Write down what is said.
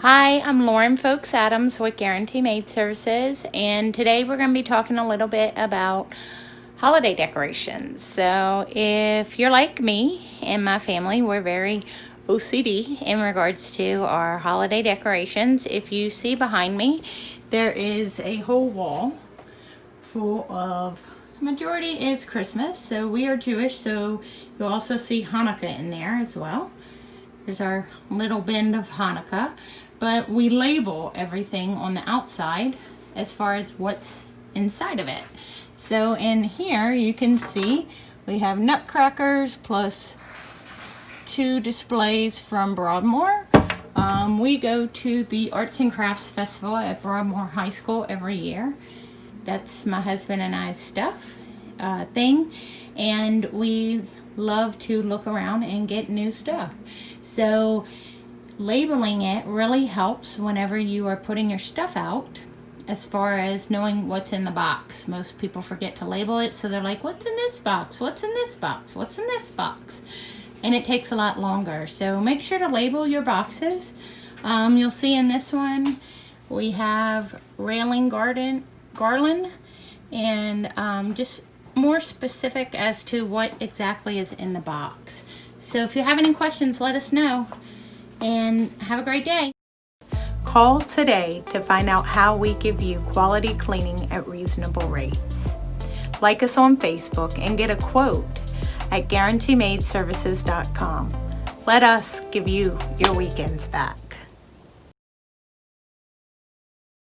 Hi, I'm Lauren Folks Adams with Guarantee Maid Services, and today we're going to be talking a little bit about holiday decorations. So if you're like me and my family, we're very OCD in regards to our holiday decorations. If you see behind me, there is a whole wall full of, the majority is Christmas, so we are Jewish, so you'll also see Hanukkah in there as well. There's our little bin of Hanukkah, but we label everything on the outside as far as what's inside of it. So in here you can see we have nutcrackers plus 2 displays from Broadmoor. We go to the Arts and Crafts Festival at Broadmoor High School every year. That's my husband and I's stuff thing, and we love to look around and get new stuff. So labeling it really helps whenever you are putting your stuff out, as far as knowing what's in the box. Most people forget to label it, so they're like, what's in this box, what's in this box, what's in this box, and it takes a lot longer. So make sure to label your boxes. You'll see in this one we have railing garland, and just more specific as to what exactly is in the box. So if you have any questions, let us know, and have a great day. Call today to find out how we give you quality cleaning at reasonable rates. Like us on Facebook and get a quote at guaranteemaidservices.com. Let us give you your weekends back.